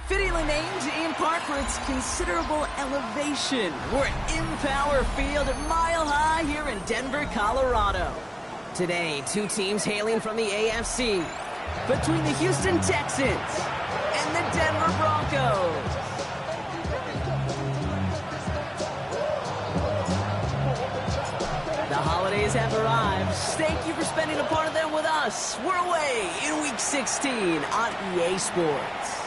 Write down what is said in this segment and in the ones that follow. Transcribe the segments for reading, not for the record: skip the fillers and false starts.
Fittingly named in part for its considerable elevation. We're at Empower Field, Mile High here in Denver, Colorado. Today, two teams hailing from the AFC, between the Houston Texans and the Denver Broncos. The holidays have arrived. Thank you for spending a part of them with us. We're away in Week 16 on EA Sports.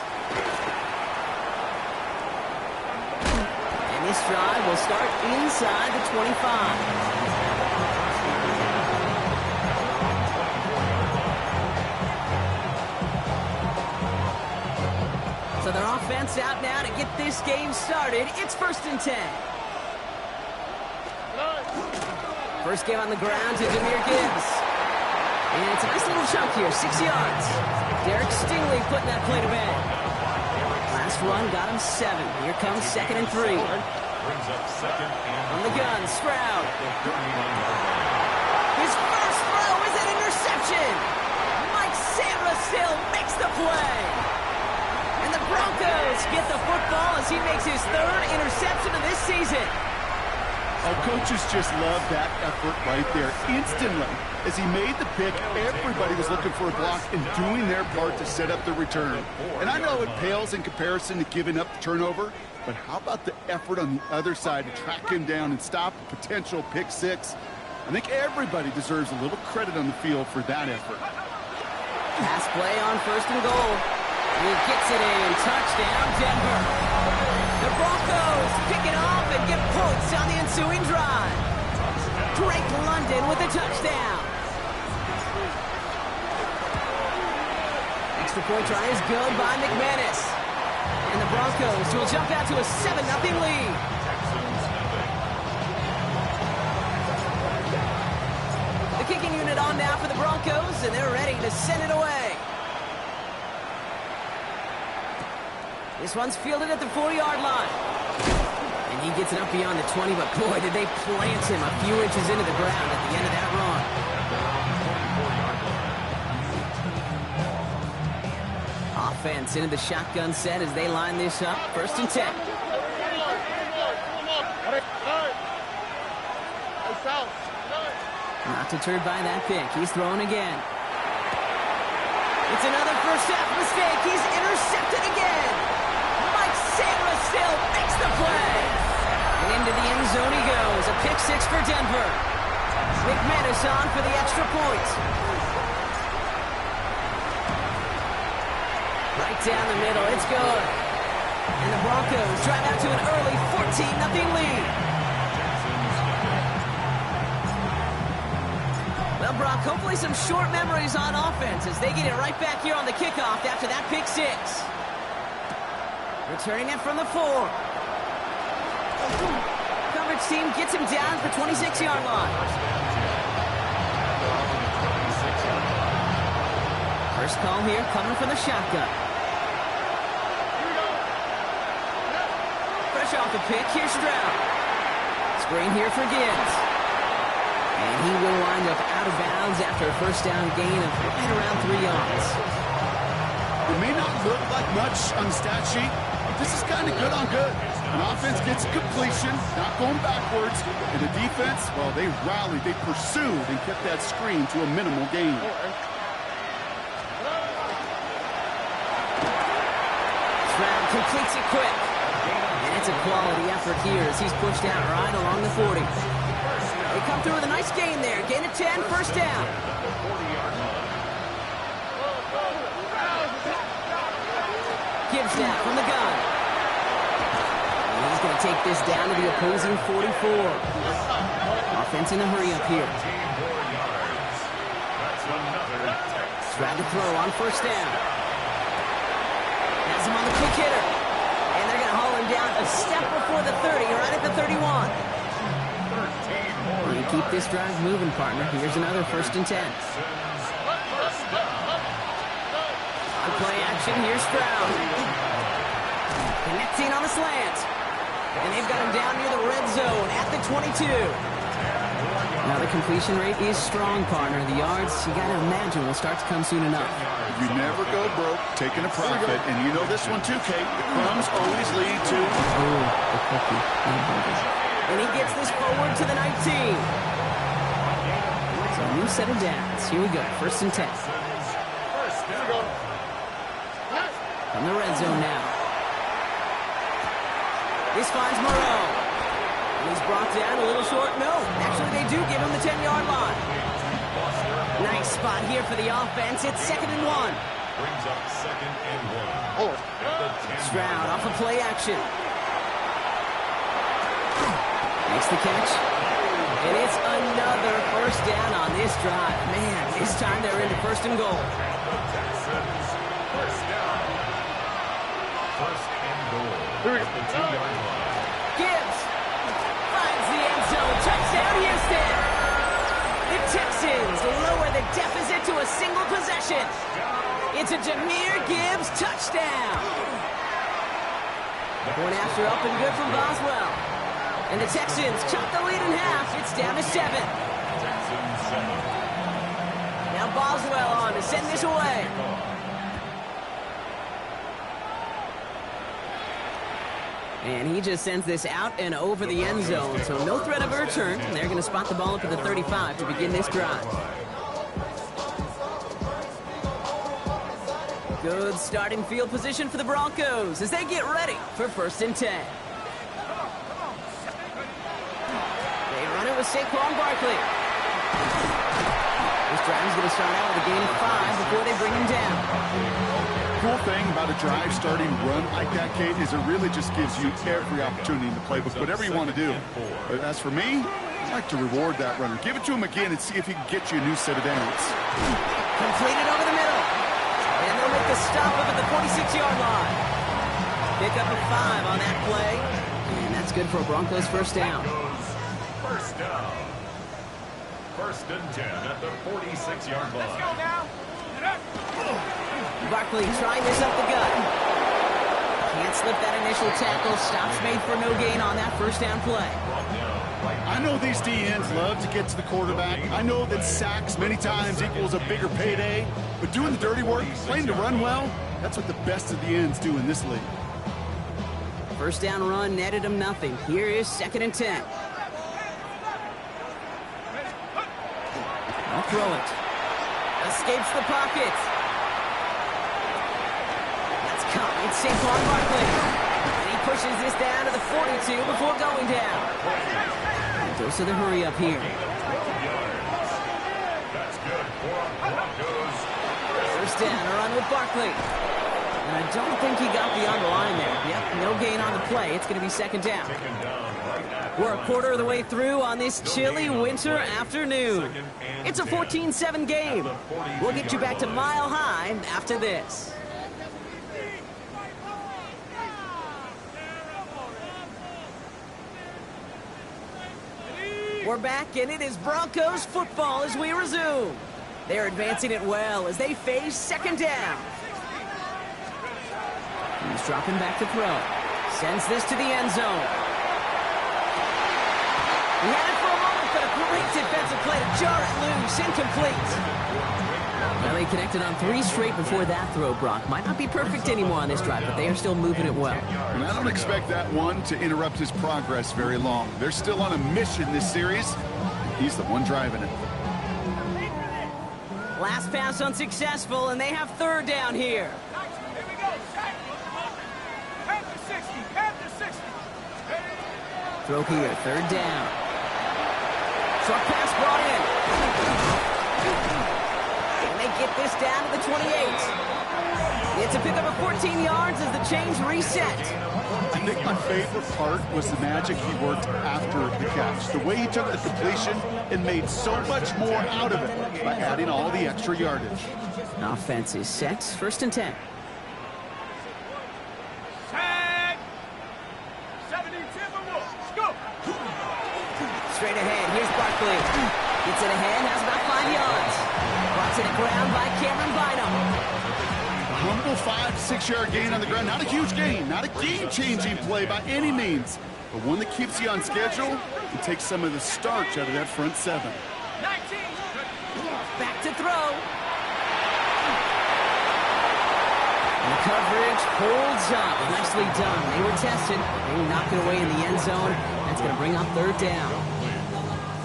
And this drive will start inside the 25. So their offense out now to get this game started. It's 1st and 10. First game on the ground to Jahmyr Gibbs. And it's a nice little chunk here, 6 yards. Derek Stingley putting that play to bed. Last run got him 7. Here comes 2nd and 3. From the gun, Stroud. His first throw is an interception. Mike Samra still makes the play. And the Broncos get the football as he makes his 3rd interception of this season. Oh, coaches just love that effort right there. Instantly, as he made the pick, everybody was looking for a block and doing their part to set up the return. And I know it pales in comparison to giving up the turnover, but how about the effort on the other side to track him down and stop a potential pick 6? I think everybody deserves a little credit on the field for that effort. Pass play on 1st and goal. He gets it in. Touchdown, Denver. The Broncos kick it off and get points on the ensuing drive. Drake London with a touchdown. Extra point try is good by McManus. And the Broncos will jump out to a 7-0 lead. The kicking unit on now for the Broncos, and they're ready to send it away. This one's fielded at the 40-yard line. And he gets it up beyond the 20, but boy, did they plant him a few inches into the ground at the end of that run. Offense into the shotgun set as they line this up. 1st and 10. Not deterred by that pick. He's throwing again. It's another first half mistake. He's intercepted again. Samra still makes the play. And into the end zone he goes. A pick 6 for Denver. McManus on for the extra point. Right down the middle. It's good. And the Broncos drive out to an early 14-0 lead. Well, Brock, hopefully some short memories on offense as they get it right back here on the kickoff after that pick 6. Returning it from the 4. Coverage team gets him down at the 26-yard line. First call here coming from the shotgun. Fresh off the pick, here's Stroud. Screen here for Gibbs. And he will wind up out of bounds after a first down gain of right around 3 yards. It may not look like much on the stat sheet. This is kind of good on good. An offense gets completion, not going backwards. And the defense, well, they rallied, they pursued, and kept that screen to a minimal gain. Stroud completes it quick. And it's a quality effort here as he's pushed out right along the 40. They come through with a nice gain there. Gain of 10, first down. Gibbs now from the gun. And he's going to take this down to the opposing 44. Offense in a hurry up here. Stroud to throw on first down. Has him on the quick hitter. And they're going to haul him down a step before the 30, right at the 31. Well, you keep this drive moving, partner. Here's another 1st and 10. On play action, here's Stroud. Connecting on the slant. And they've got him down near the red zone at the 22. Now the completion rate is strong, partner. The yards, you got to imagine, will start to come soon enough. You never go broke taking a profit, and you know this one too, Kate. The crumbs always lead to... Oh, the cookie. And he gets this forward to the 19. So a new set of downs. Here we go, 1st and 10. From the red zone now. This finds Moreau. And he's brought down a little short. No, actually they do give him the 10-yard line. Nice spot here for the offense. It's 2nd and 1. Brings up 2nd and 1. Stroud off of play action. Makes the catch. And it's another 1st down on this drive. Man, this time they're into 1st and goal. Gibbs finds the end zone. Touchdown, Houston. The Texans lower the deficit to a single possession. It's a Jahmyr Gibbs touchdown. Going after up and good from Boswell. And the Texans cut the lead in half. It's down to 7. Now Boswell on to send this away. And he just sends this out and over the end zone. So no threat of a return. And they're going to spot the ball up at the 35 to begin this drive. Good starting field position for the Broncos as they get ready for 1st and 10. They run it with Saquon Barkley. This drive is going to start out with a gain of 5 before they bring him down. Cool thing about a drive starting run like that, Kate, is it really just gives you every opportunity in the playbook, whatever you want to do. But as for me, I like to reward that runner. Give it to him again and see if he can get you a new set of downs. Completed over the middle. And they'll make the stop up at the 46-yard line. Pick up a 5 on that play. And that's good for a Broncos 1st down. 1st down. 1st and 10 at the 46-yard line. Let's go now. Barkley trying this up the gut. Can't slip that initial tackle. Stops made for no gain on that 1st down play. I know these DNs love to get to the quarterback. I know that sacks many times equals a bigger payday. But doing the dirty work, playing to run well, that's what the best of the ends do in this league. 1st down run netted him nothing. Here is 2nd and 10. I'll throw it. Escapes the pocket. That's caught. It's Saquon Barkley. And he pushes this down to the 42 before going down. And goes to the hurry up here. That's good for Broncos. 1st down, a run with Barkley. And I don't think he got beyond the line there. Yep, no gain on the play. It's going to be 2nd down. We're a quarter of the way through on this chilly winter afternoon. It's a 14-7 game. We'll get you back to Mile High after this. We're back, and it is Broncos football as we resume. They're advancing it well as they face 2nd down. He's dropping back to throw. Sends this to the end zone. He had it for a moment, but a great defensive play to jar it loose. Incomplete. Well, they connected on 3 straight before that throw, Brock. Might not be perfect anymore on this drive, but they are still moving it well. And I don't expect that one to interrupt his progress very long. They're still on a mission this series. He's the one driving it. Last pass unsuccessful, and they have 3rd down here. Here we go. Panther 60. Panther 60. Throw here, 3rd down. Short pass brought in. And they get this down to the 28. It's a pickup of 14 yards as the chains reset. I think my favorite part was the magic he worked after the catch. The way he took the completion and made so much more out of it by adding all the extra yardage. Offense is set. 1st and 10. Gets it ahead, has about 5 yards. Brought to the ground by Cameron Bynum. A humble 5 to 6 yard gain on the ground. Not a huge gain, not a game-changing play by any means, but one that keeps you on schedule and takes some of the starch out of that front 7. 19. Back to throw. And the coverage holds up. Nicely done. They were tested. They will knock it away in the end zone. That's going to bring up 3rd down.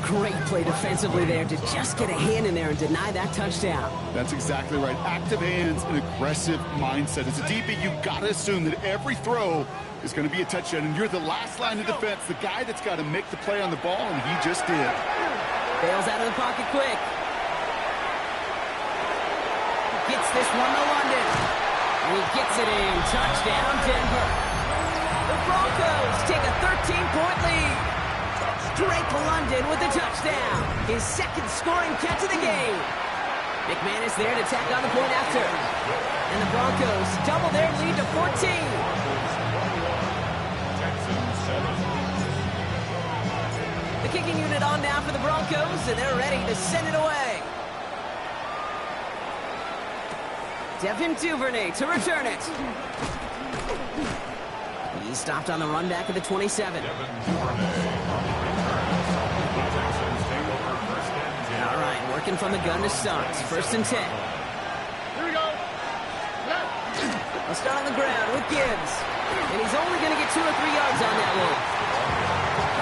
Great play defensively there to just get a hand in there and deny that touchdown. That's exactly right. Active hands and aggressive mindset. As a DB, you've got to assume that every throw is going to be a touchdown, and you're the last line of defense, the guy that's got to make the play on the ball, and he just did. Bails out of the pocket quick. Gets this one to London. And he gets it in. Touchdown, Denver. The Broncos take a 13-point lead. Drake London with the touchdown. His 2nd scoring catch of the game. McManus there to tack on the point after. And the Broncos double their lead to 14. The kicking unit on now for the Broncos, and they're ready to send it away. Devin Duvernay to return it. He stopped on the run back at the 27. All right, working from the gun to start. 1st and 10. Here we go. I'll start on the ground with Gibbs. And he's only going to get 2 or 3 yards on that one.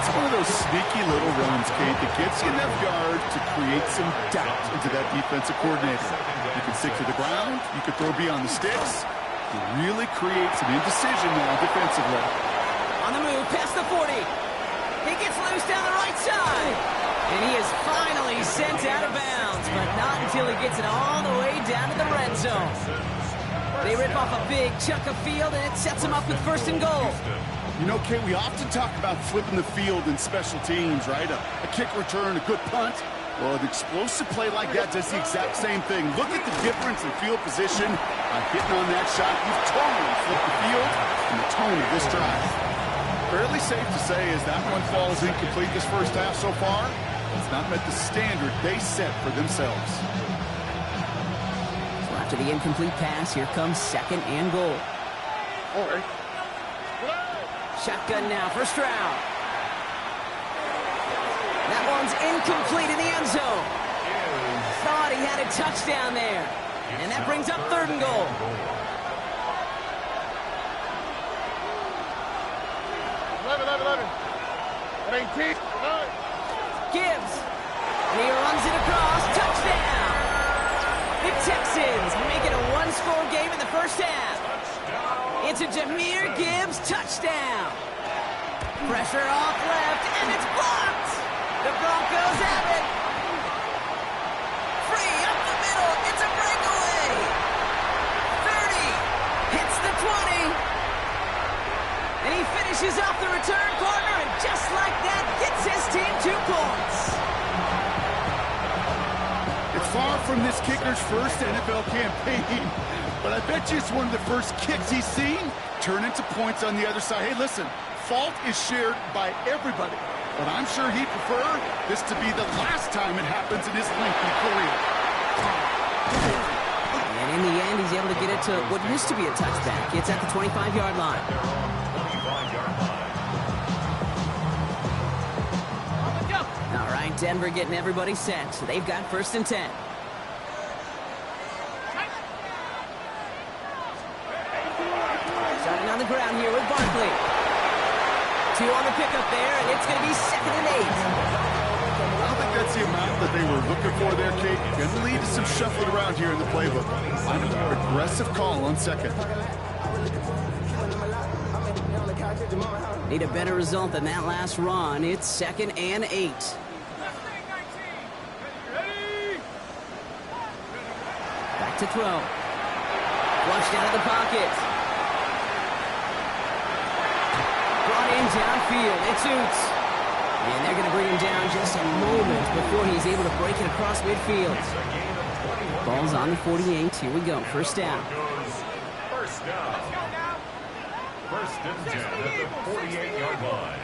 It's one of those sneaky little runs, Kate, that gets you enough yards to create some doubt into that defensive coordinator. You can stick to the ground. You can throw beyond the sticks. You really create some indecision now defensively. On the move, past the 40. He gets loose down the right side. And he is finally sent out of bounds, but not until he gets it all the way down to the red zone. They rip off a big chunk of field, and it sets him up with 1st and goal. You know, Kate, we often talk about flipping the field in special teams, right? A kick return, a good punt. Well, an explosive play like that does the exact same thing. Look at the difference in field position. Hitting on that shot, you've totally flipped the field and the tone of this drive. Fairly safe to say as that one falls incomplete this first half so far, it's not met the standard they set for themselves. So after the incomplete pass, here comes 2nd and goal. All right. Shotgun now for Stroud. That one's incomplete in the end zone. Thought he had a touchdown there. And that brings up 3rd and goal. Gibbs. And he runs it across. Touchdown. The Texans make it a 1-score game in the first half. It's a Jahmyr Gibbs touchdown. Pressure off left, and it's blocked. The Broncos have it. Free up the middle. It's a breakaway. 30. Hits the 20. And he finishes off the return corner, and just like that, gets his team 2 points. It's far from this kicker's first NFL campaign, but I bet you it's one of the first kicks he's seen turn into points on the other side. Hey, listen, fault is shared by everybody, but I'm sure he'd prefer this to be the last time it happens in his lengthy career. And in the end, he's able to get it to what used to be a touchback. It's at the 25-yard line. All right, Denver getting everybody set. So they've got 1st and 10. Starting on the ground here with Barkley. 2 on the pickup there, and it's going to be 2nd and 8. I don't think that's the amount that they were looking for there, Kate. Going to lead to some shuffling around here in the playbook. Find an aggressive call on 2nd. Need a better result than that last run. It's 2nd and 8. Back to throw. Flushed out of the pocket. Brought in downfield. It's Oots. And they're going to bring him down just a moment before he's able to break it across midfield. Ball's on the 48. Here we go. 1st down. First down. 1st and 10 at the 48-yard line.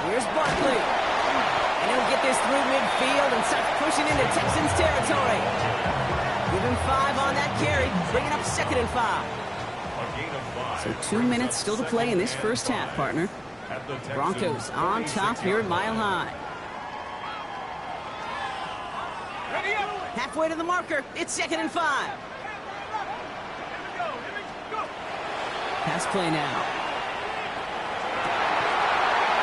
Here's Barkley. starts pushing into Texans territory. Give him 5 on that carry, bringing up 2nd and 5. So 2 minutes still to play in this first half, partner. Broncos on top here at Mile High. Halfway to the marker, it's 2nd and 5. Pass play now.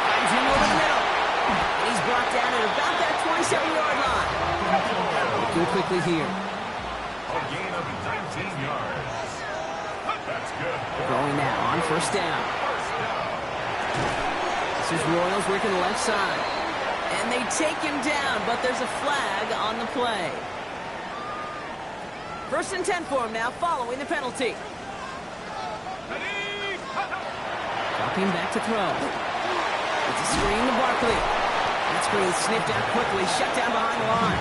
Finds him over the middle. And he's brought down at about that 27-yard line. Looking quickly here. A gain of 19 yards. That's good. Going now on 1st down. This is Royals working the left side. And they take him down, but there's a flag on the play. 1st and 10 for him now, following the penalty. Dropping back to throw. It's a screen to Barkley. That screen sniffed out quickly, shut down behind the line.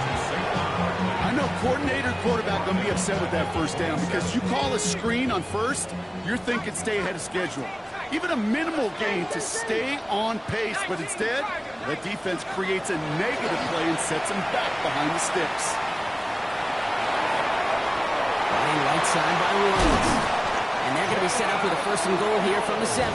I know coordinator quarterback going to be upset with that 1st down because you call a screen on 1st, you're thinking stay ahead of schedule. Even a minimal gain to stay on pace, but instead, the defense creates a negative play and sets him back behind the sticks. Running right side by Royals. And they're going to be set up with a 1st and goal here from the 7.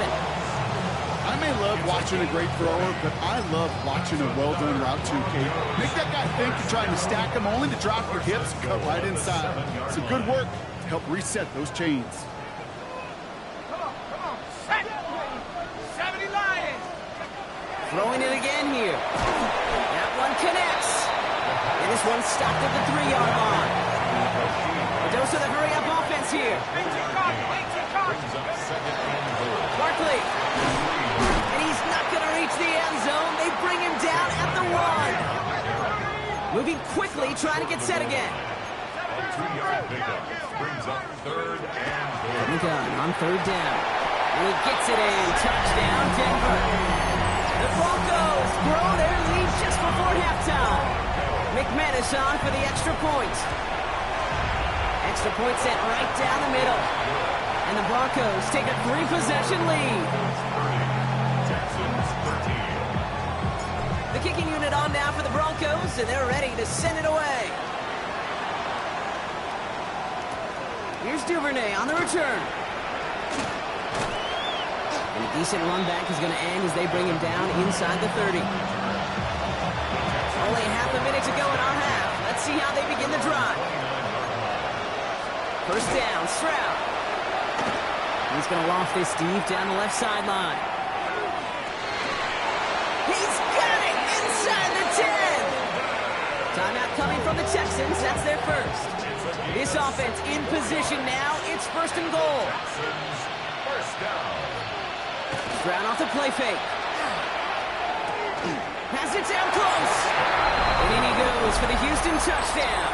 I may love watching a great thrower, but I love watching a well-done route too, Kate. Make that guy think you're trying to stack him only to drop your hips and cut right inside. Some good work to help reset those chains. Come on, set! 70 Lions! Throwing it again here. That one connects. And this one's stopped at the 3-yard line. But those are the hurry-up offense here. Barkley. And he's not going to reach the end zone. They bring him down at the 1. Moving quickly, trying to get set again. A 2-yard pickup brings up 3rd and goal. From the gun on 3rd down. And he gets it in. Touchdown, Denver. The Broncos grow their lead just before halftime. McManus on for the extra point. Extra point set right down the middle. And the Broncos take a 3-possession lead. Texans 13. The kicking unit on now for the Broncos, and they're ready to send it away. Here's Duvernay on the return. And a decent run back is going to end as they bring him down inside the 30. Only half a minute to go in our half. Let's see how they begin the drive. 1st down, Stroud. He's going to loft this deep down the left sideline. He's got it inside the 10. Timeout coming from the Texans. That's their 1st. This offense in position now. It's 1st and goal. First down. Stroud off the play fake. Pass it down close. And in he goes for the Houston touchdown.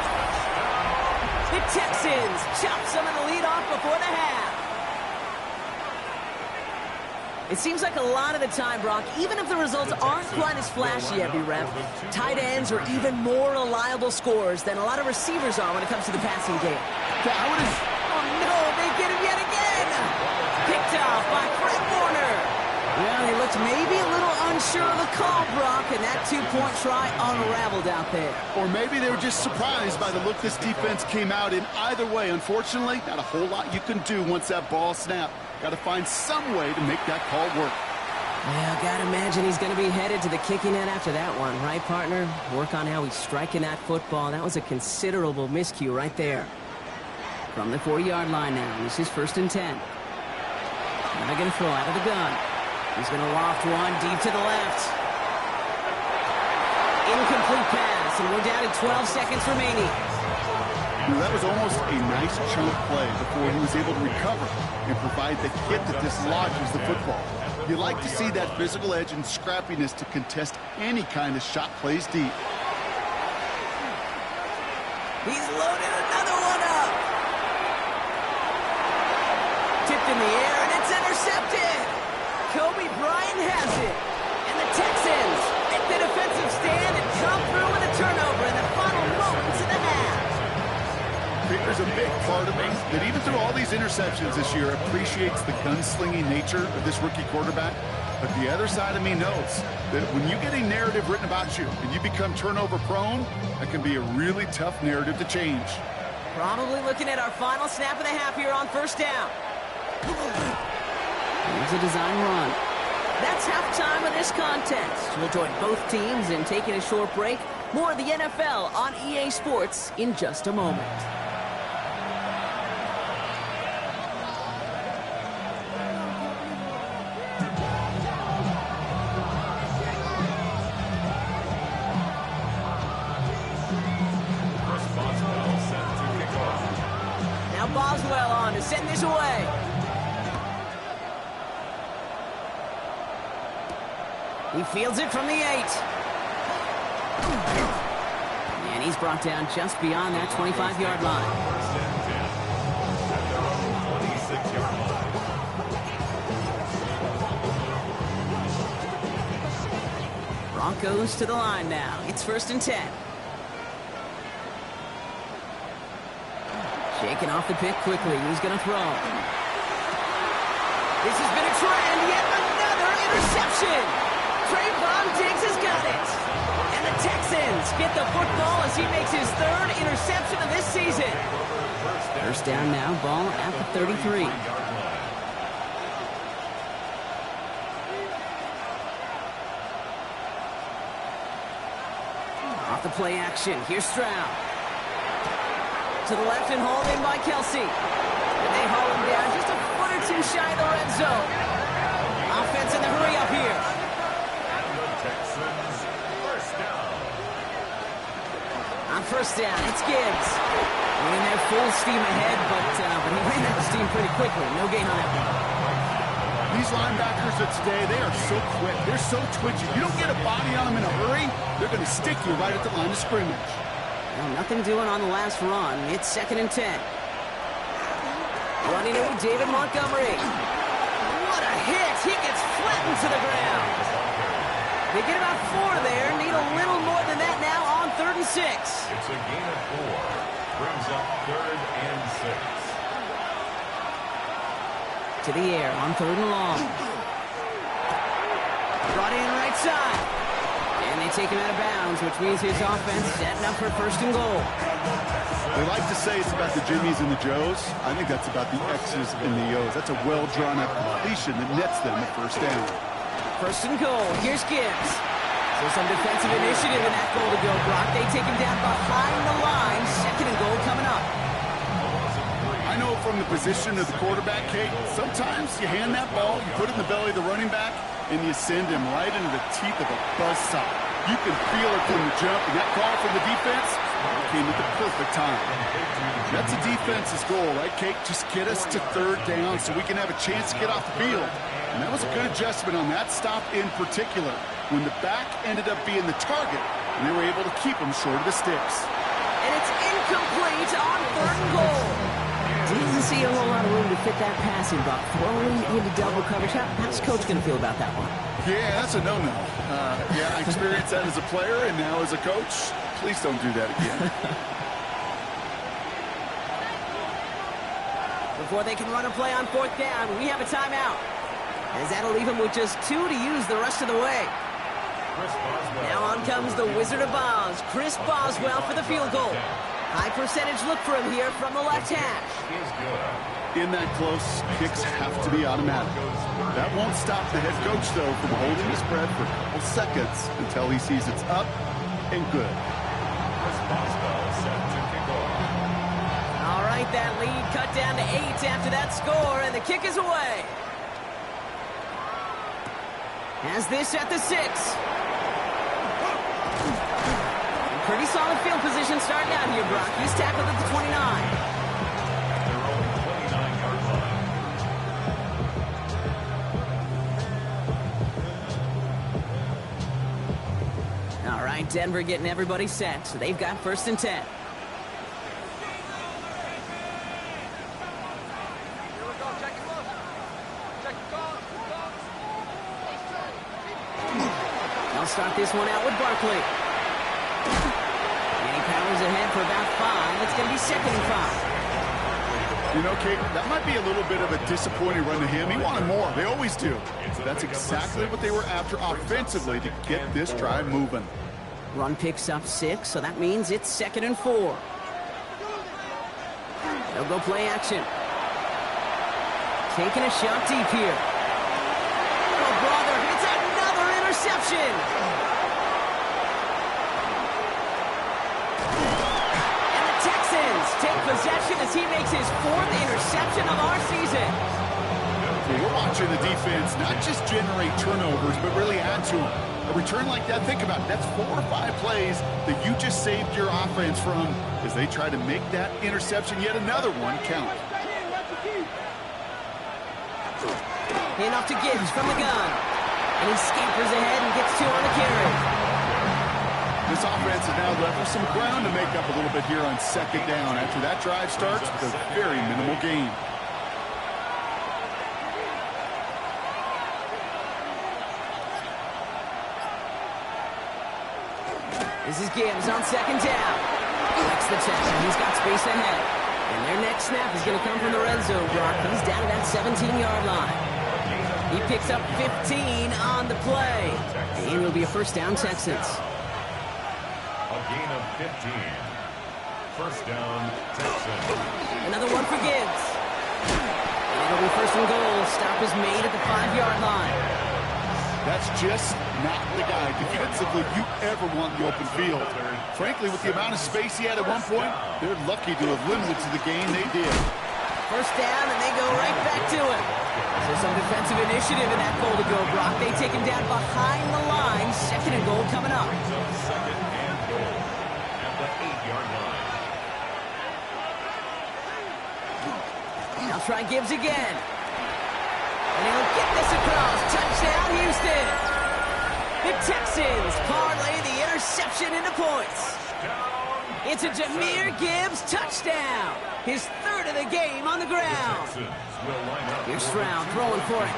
The Texans chop some of the lead off before the half. It seems like a lot of the time, Brock, even if the results aren't quite as flashy every rep, tight ends are even more reliable scorers than a lot of receivers are when it comes to the passing game. Oh, no, they get him yet again. Picked off by Fred Warner. Well, he looked maybe a little unsure of the call, Brock, and that 2-point try unraveled out there. Or maybe they were just surprised by the look this defense came out in. Either way, unfortunately, not a whole lot you can do once that ball snapped. Got to find some way to make that call work. Well, gotta imagine he's going to be headed to the kicking net after that one, right, partner? Work on how he's striking that football. That was a considerable miscue right there. From the 40-yard line now, this is 1st and 10. Now going to throw out of the gun. He's going to loft one deep to the left. Incomplete pass, and we're down to 12 seconds remaining. That was almost a nice chunk play before he was able to recover and provide the hit that dislodges the football. You like to see that physical edge and scrappiness to contest any kind of shot plays deep. He's loaded another one up. Tipped in the air, and it's intercepted. Kobe Bryant has it. And the Texans make the defensive stand and come through with a turnover in the final moments of the half. There's a big part of me that even through all these interceptions this year appreciates the gunslinging nature of this rookie quarterback. But the other side of me knows that when you get a narrative written about you and you become turnover prone, that can be a really tough narrative to change. Probably looking at our final snap of the half here on first down. Here's a design run. That's halftime of this contest. We'll join both teams in taking a short break. More of the NFL on EA Sports in just a moment. Now Boswell on to send this away. He fields it from the 8. And he's brought down just beyond that 25-yard line. Broncos to the line now. It's 1st and 10. Shaking off the pick quickly. Who's going to throw? This has been a trend. Yet another interception. Trayvon Diggs has got it. And the Texans get the football as he makes his 3rd interception of this season. First down now, ball at the 33. Off the play action, here's Stroud. To the left and hauled in by Kelsey. And they haul him down just a foot or two shy of the red zone. Offense in the hurry up here. On first down, it's Gibbs. Running there full steam ahead, but he ran out of steam pretty quickly. No gain on that one. These linebackers of today, they are so quick. They're so twitchy. You don't get a body on them in a hurry, they're going to stick you right at the line of scrimmage. Well, nothing doing on the last run. It's 2nd and 10. Running it with David Montgomery. What a hit. He gets flattened to the ground. They get about 4 there. Need a little more than that now on 3rd and 6. It's a gain of 4. Brings up 3rd and 6. To the air on 3rd and long. Brought in right side. And they take him out of bounds, which means his offense setting up for 1st and goal. They like to say it's about the Jimmies and the Joes. I think that's about the X's and the O's. That's a well-drawn-up completion that nets them at 1st down. 1st and goal. Here's Gibbs. So some defensive initiative in that goal to go, Brock. They take him down behind the line. 2nd and goal coming up. I know from the position of the quarterback, Kate, sometimes you hand that ball, you put it in the belly of the running back, and you send him right into the teeth of a buzzsaw. You can feel it from the jump, and that call from the defense came at the perfect time. That's a defense's goal, right, Kate? Just get us to 3rd down so we can have a chance to get off the field. And that was a good adjustment on that stop in particular, when the back ended up being the target, and they were able to keep him short of the sticks. And it's incomplete on 3rd and goal. Didn't see a whole lot of room to fit that passing, but throwing into double coverage. How's Coach going to feel about that one? Yeah, that's a no-no. Yeah, I experienced that as a player, and now as a coach, please don't do that again. Before they can run a play on 4th down, we have a timeout. As that'll leave him with just 2 to use the rest of the way. Now on comes the Wizard of Oz, Chris Boswell for the field goal. High percentage look for him here from the left hash. In that close, kicks have to be automatic. That won't stop the head coach, though, from holding his breath for a couple seconds until he sees it's up and good. All right, that lead cut down to 8 after that score, and the kick is away. Has this at the 6. Pretty solid field position starting out here, Brock. He's tackled at the 29. Their own 29-yard line. All right, Denver getting everybody set. So they've got 1st and 10. They'll start this one out with Barkley. And he powers ahead for about 5. It's going to be 2nd and 5. You know, Kate, that might be a little bit of a disappointing run to him. He wanted more. They always do. So that's exactly what they were after offensively to get this drive moving. Run picks up 6, so that means it's 2nd and 4. They'll go play action. Taking a shot deep here. Oh, brother, it's another interception. And the Texans take possession as he makes his 4th interception of our season. We're watching the defense not just generate turnovers, but really add to them. A return like that, think about it, that's 4 or 5 plays that you just saved your offense from as they try to make that interception, yet another one, count. Hand off to Gibbs from the gun. And he scampers ahead and gets 2 on the carry. This offense is now left with some ground to make up a little bit here on 2nd down after that drive starts with a very minimal gain. This is Gibbs on 2nd down. Flex the tackle. He's got space ahead. And their next snap is going to come from the red zone, Brock. He's down to that 17-yard line. He picks up 15 on the play. And it'll be a 1st down, Texans. A gain of 15. 1st down, Texans. Another one for Gibbs. And it'll be 1st and goal. Stop is made at the 5-yard line. That's just not the guy defensively you ever want in the open field. Frankly, with the amount of space he had at one point, they're lucky to have limited to the gain they did. 1st down, and they go right back to him. So some defensive initiative in that goal to go, Brock. They take him down behind the line. 2nd and goal coming up. 2nd and goal at the 8-yard line. Now try Gibbs again. And he'll get this across. Touchdown, Houston. The Texans parlay the interception into points. It's a Jahmyr Gibbs touchdown. His 3rd of the game on the ground. Here's Stroud throwing for it.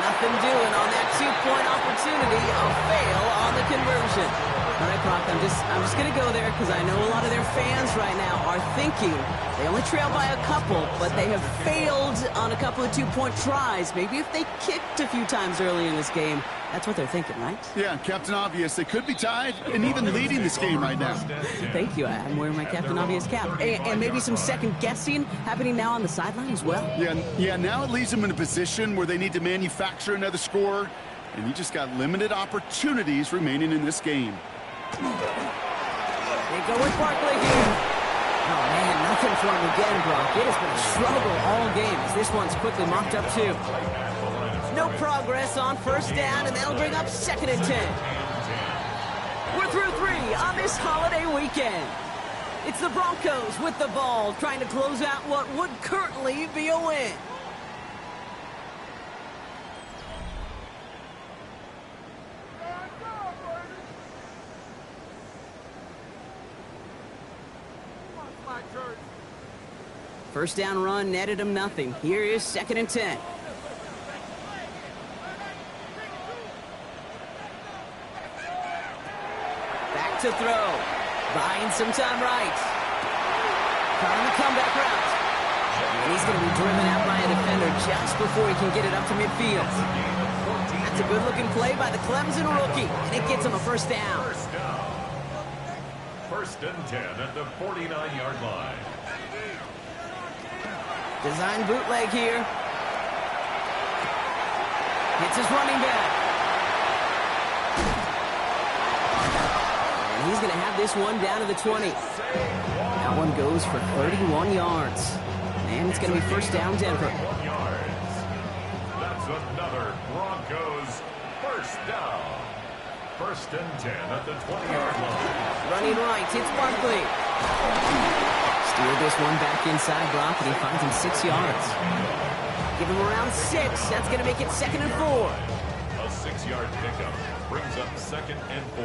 Nothing doing on that 2-point opportunity. A fail on the conversion. All right, Brock, I'm just going to go there because I know a lot of their fans right now are thinking they only trail by a couple, but they have failed on a couple of 2-point tries. Maybe if they kicked a few times early in this game, that's what they're thinking, right? Yeah, Captain Obvious. They could be tied and even leading this game right now. Thank you. I'm wearing my Captain Obvious cap. And maybe some second guessing happening now on the sideline as well. Yeah, now it leaves them in a position where they need to manufacture another score, and you just got limited opportunities remaining in this game. They go with Barkley here. Oh, man, nothing for him again, Brock. It has been a struggle all game as this one's quickly mopped up, too. No progress on 1st down, and that'll bring up 2nd and 10. We're through 3 on this holiday weekend. It's the Broncos with the ball, trying to close out what would currently be a win. First down run netted him nothing. Here is 2nd and 10. Back to throw. Buying some time right. Trying the comeback route. And he's going to be driven out by a defender just before he can get it up to midfield. That's a good-looking play by the Clemson rookie. And it gets him a 1st down. 1st and 10 at the 49-yard line. Design bootleg here. Hits his running back. And he's going to have this one down to the 20. That one goes for 31 yards. And it's going to be 1st down, Denver. That's another Broncos 1st down. 1st and 10 at the 20-yard line. Running right, it's Barkley. Steered this one back inside, Brock, and he finds him 6 yards. Give him around 6. That's going to make it 2nd and 4. A 6-yard pickup brings up 2nd and 4.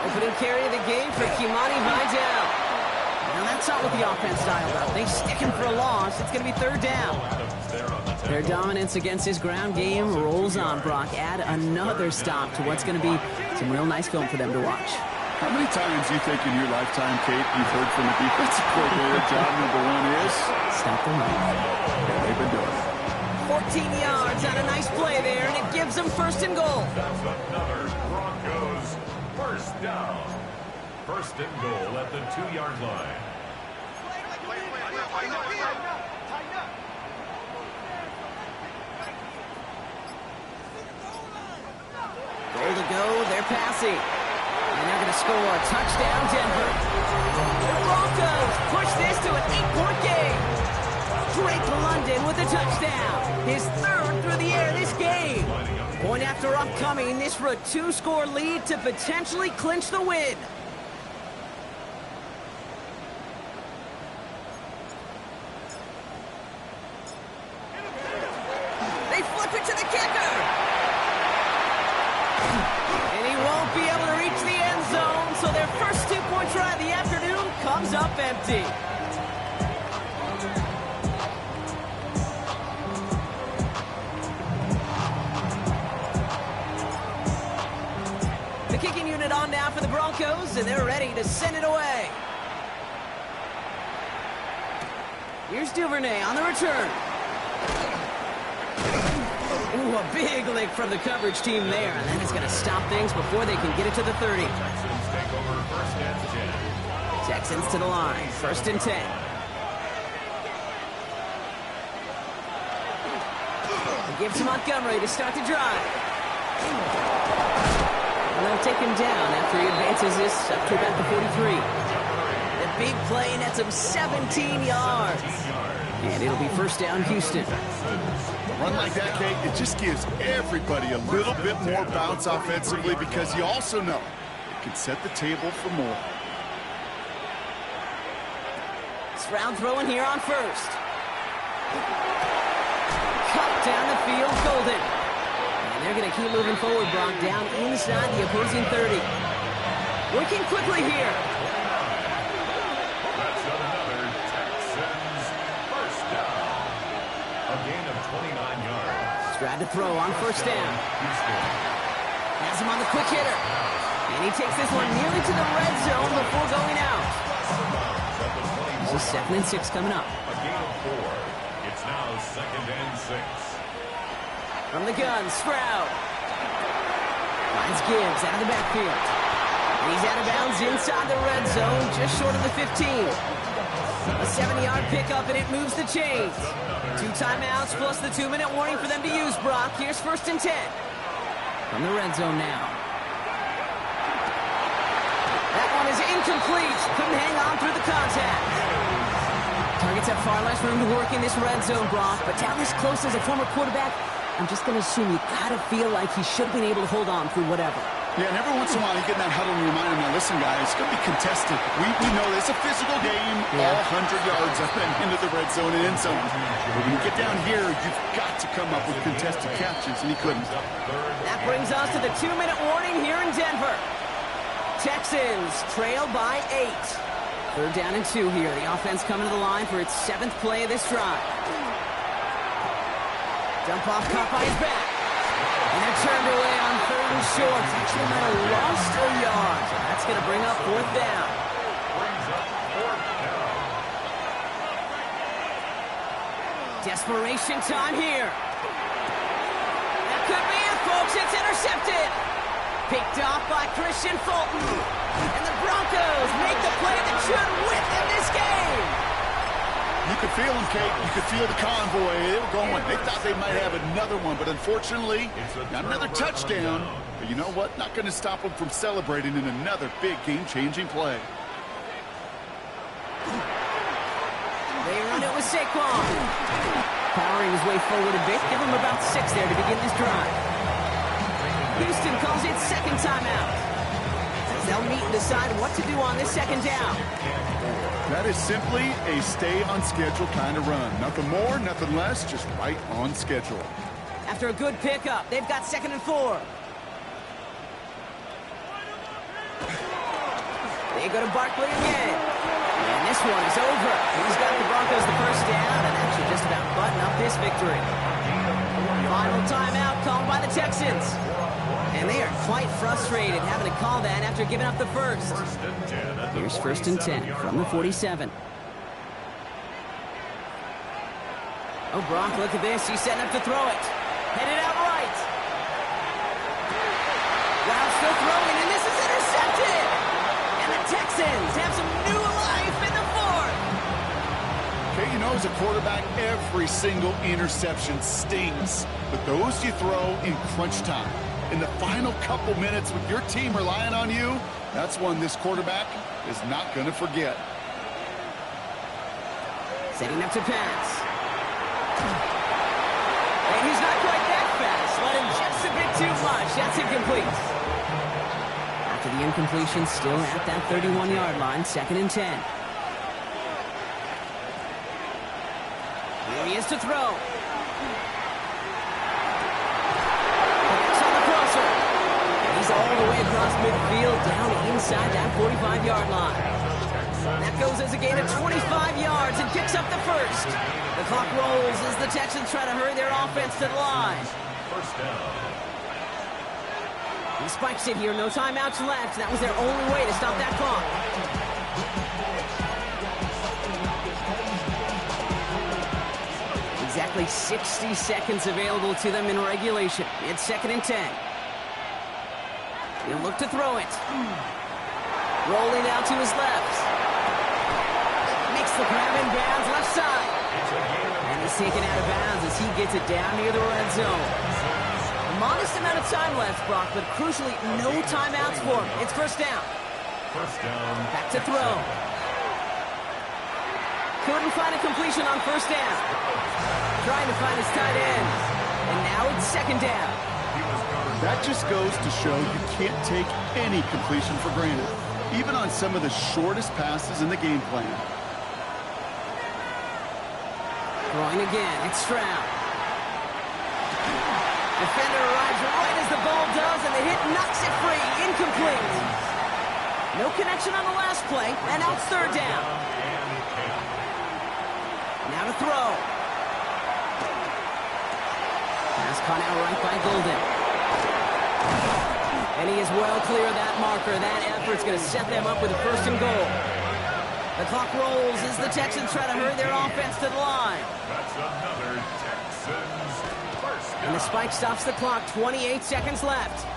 Opening carry of the game for Kimani Vidal. Now that's not what the offense dialed up. They stick him for a loss. It's going to be 3rd down. Their dominance against his ground game rolls on, Brock. Add another stop to what's going to be some real nice film for them to watch. How many times do you think in your lifetime, Kate, you've heard from a defensive coordinator, job number one is? Stop the run. Yeah, they've been doing it. 14 yards on a nice play there, and it gives them first and goal. That's another Broncos first down. First and goal at the 2-yard line. Goal to go, they're passing. And they're going to score. Touchdown, Denver. The Broncos push this to an 8-point game. Drake London with a touchdown. His third through the air this game. Point after upcoming, this for a 2-score lead to potentially clinch the win. They flip it to the kicker. And he won't be able to reach the end zone, so their first 2-point try of the afternoon comes up empty. The kicking unit on now for the Broncos, and they're ready to send it away. Here's Duvernay on the return. Ooh, a big lick from the coverage team there, and that is going to stop things before they can get it to the 30. Texans take over first and 10. Texans to the line, first and 10. They give to Montgomery to start the drive. And they'll take him down after he advances this up to about the 43. The big play nets him 17 yards. And it'll be first down, Houston. A run like that, Kate, it just gives everybody a little bit more bounce offensively because you also know it can set the table for more. Stroud throwing here on first. Cut down the field, Golden. And they're going to keep moving forward, Brock, down inside the opposing 30. Working quickly here. That's another Texans first down. A gain of 29 yards. Stroud to throw on first down. Houston. Has him on the quick hitter. And he takes this one nearly to the red zone before going out. This is 2nd and 6 coming up. A gain of 4. It's now 2nd and 6. From the gun, Stroud. Finds Gibbs out of the backfield. And he's out of bounds inside the red zone, just short of the 15. A 7-yard pickup, and it moves the chains. 2 timeouts plus the 2-minute warning for them to use, Brock. Here's first and 10. From the red zone now. That one is incomplete. Couldn't hang on through the contact. Targets have far less room to work in this red zone, Brock, but down this close as a former quarterback, I'm just going to assume you got to feel like he should have been able to hold on through whatever. Yeah, and every once in a while you get in that huddle and you remind him, now listen, guys, it's going to be contested. We know it's a physical game, all 100 yards up and into the red zone and end zone. But when you get down here, you've got to come up with contested catches, and he couldn't. That brings us to the 2-minute warning here in Denver. Texans trail by 8. 3rd down and 2 here. The offense coming to the line for its 7th play of this drive. Dump off caught by his back. And they're turned away on 3rd and short. Actually might have lost a yard. So that's going to bring up 4th down. Desperation time here. That could be it, folks. It's intercepted. Picked off by Christian Fulton. And the Broncos make the play that should win them this game. You could feel them, Kate. You could feel the convoy. They were going. They thought they might have another one, but unfortunately, not another touchdown. But you know what? Not going to stop them from celebrating in another big game-changing play. They run it with Saquon. Powering his way forward a bit. Give him about 6 there to begin this drive. Houston calls it 2nd timeout. As they'll meet and decide what to do on this 2nd down. That is simply a stay-on-schedule kind of run. Nothing more, nothing less, just right on schedule. After a good pickup, they've got 2nd and 4. They go to Barkley again. And this one is over. He's got the Broncos the first down, and that should just about button up this victory. Final timeout called by the Texans. And they are quite frustrated having to call that after giving up the first. Here's 1st and 10 from the 47. Oh, Brock, look at this. He's setting up to throw it. Headed out right. Wow, still throwing, and this is intercepted. And the Texans have some new life in the fourth. Okay, you know, as a quarterback, every single interception stings. But those you throw in crunch time. In the final couple minutes with your team relying on you, that's one this quarterback is not going to forget. Setting up to pass. And he's not quite that fast. Let him just a bit too much. That's incomplete. After the incompletion, still at that 31-yard line, 2nd and 10. Here he is to throw. It's on the crosser. And he's all the way across midfield, down inside that 45-yard line. That goes as a gain of 25 yards and picks up the first. The clock rolls as the Texans try to hurry their offense to the line. First down. He spikes it here, no timeouts left. That was their only way to stop that clock. Exactly 60 seconds available to them in regulation. It's 2nd and 10. He'll look to throw it. Rolling out to his left. Makes the grab in bounds left side. And he's taken out of bounds as he gets it down near the red zone. A modest amount of time left, Brock, but crucially no timeouts for him. It's 1st down. First down. Back to throw. Couldn't find a completion on 1st down. Trying to find his tight end. And now it's 2nd down. That just goes to show you can't take any completion for granted, even on some of the shortest passes in the game plan. Throwing again, it's Stroud. Defender arrives right as the ball does, and the hit knocks it free. Incomplete. No connection on the last play, and now it's 3rd down. Now to throw. Pass caught out right by Golden. And he is well clear of that marker. That effort's going to set them up with a 1st and goal. The clock rolls as the Texans try to hurry their offense to the line. That's another Texans first down. And the spike stops the clock. 28 seconds left.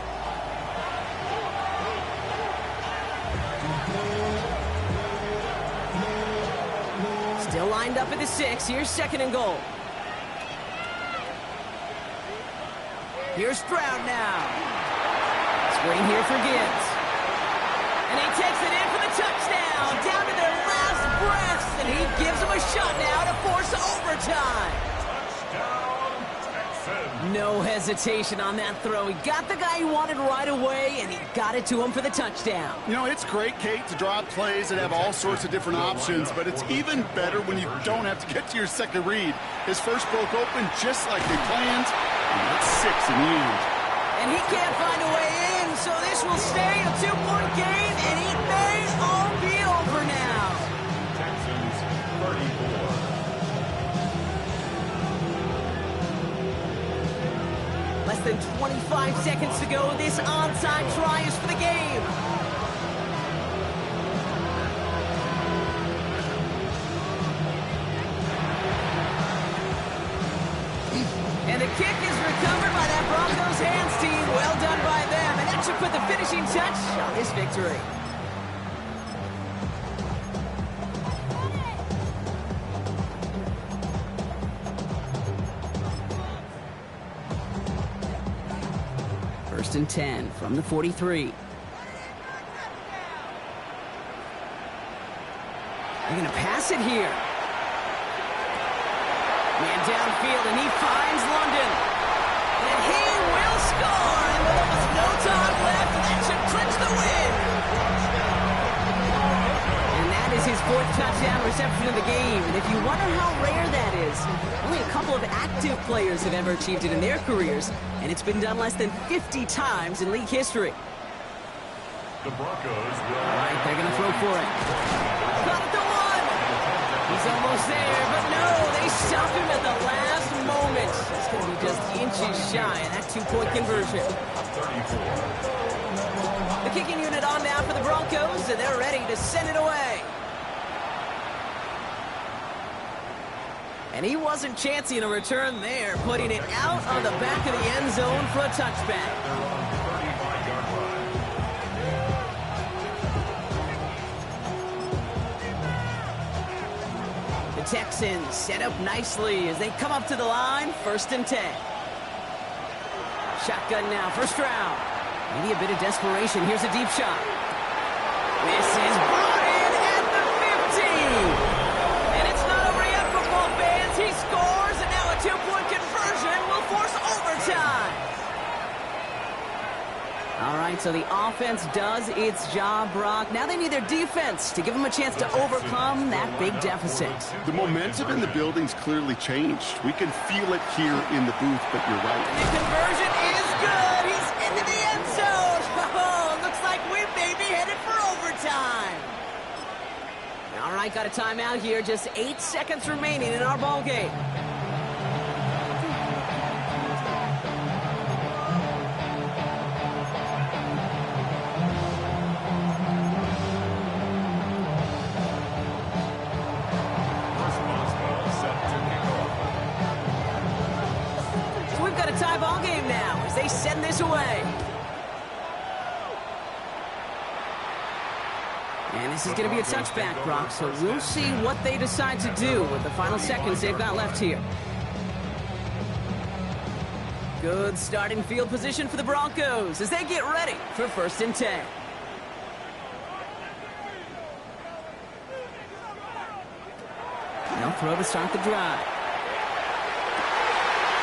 Still lined up at the 6. Here's 2nd and goal. Here's Stroud now. Waiting here for Gibbs. And he takes it in for the touchdown. Down to their last breaths. And he gives them a shot now to force overtime. Touchdown, Texans. No hesitation on that throw. He got the guy he wanted right away, and he got it to him for the touchdown. You know, it's great, Kate, to draw up plays and have all sorts of different options, but it's even better when you don't have to get to your second read. His first broke open just like they planned, and it's 6 in the end. And he can't find a way in, so this will stay a 2-point game, and it may all be over now. Texans 34. Less than 25 seconds to go. This onside try is for the game. And the kick is recovered by that Broncos hands team. Well done by them. And that should put the finishing touch on this victory. First and 10 from the 43. They're going to pass it here. Man downfield, and he finds London. And he will score. And with almost no time left, that should clinch the win. And that is his 4th touchdown reception of the game. And if you wonder how rare that is, only a couple of active players have ever achieved it in their careers. And it's been done less than 50 times in league history. The Broncos will... All right, they're going to throw for it. Got the one. He's almost there, but no, they stop him at the last moment. It's going to be just inches shy of that 2-point conversion. The kicking unit on now for the Broncos, and they're ready to send it away. And he wasn't chancing a return there, putting it out on the back of the end zone for a touchback. The Texans set up nicely as they come up to the line, 1st and 10. Shotgun now, first round. Maybe a bit of desperation. Here's a deep shot. This is brought in at the 50. And it's not over yet, football fans. He scores, and now a 2-point conversion will force overtime. All right, so the offense does its job, Brock. Now they need their defense to give them a chance to overcome that big deficit. The momentum in the building's clearly changed. We can feel it here in the booth, but you're right. And the conversion is good. He's into the end zone. Oh, looks like we may be headed for overtime. All right, got a timeout here. Just 8 seconds remaining in our ball game. Tie ball game now as they send this away. And this is going to be a touchback, Brock, so we'll see what they decide to do with the final seconds they've got left here. Good starting field position for the Broncos as they get ready for 1st and 10. They'll throw to start the drive.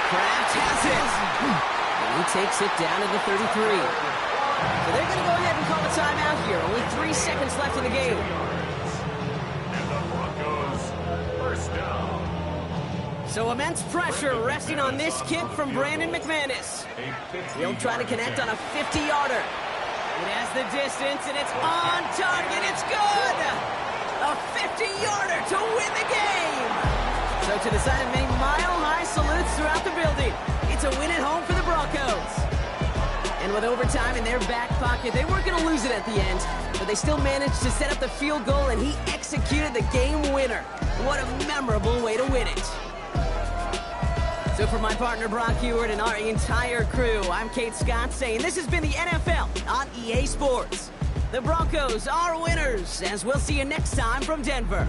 Kraft has it. And he takes it down to the 33. So they're going to go ahead and call a timeout here. Only 3 seconds left in the game. And the Broncos, 1st down. So immense pressure resting on this kid from Brandon McManus. He'll try to connect on a 50-yarder. It has the distance, and it's on target. It's good. A 50-yarder to win the game. So to the side of many mile-high salutes throughout the building. It's a win at home for the Broncos. And with overtime in their back pocket, they weren't going to lose it at the end, but they still managed to set up the field goal, and he executed the game winner. What a memorable way to win it. So for my partner Brock Heward and our entire crew, I'm Kate Scott saying this has been the NFL on EA Sports. The Broncos are winners, as we'll see you next time from Denver.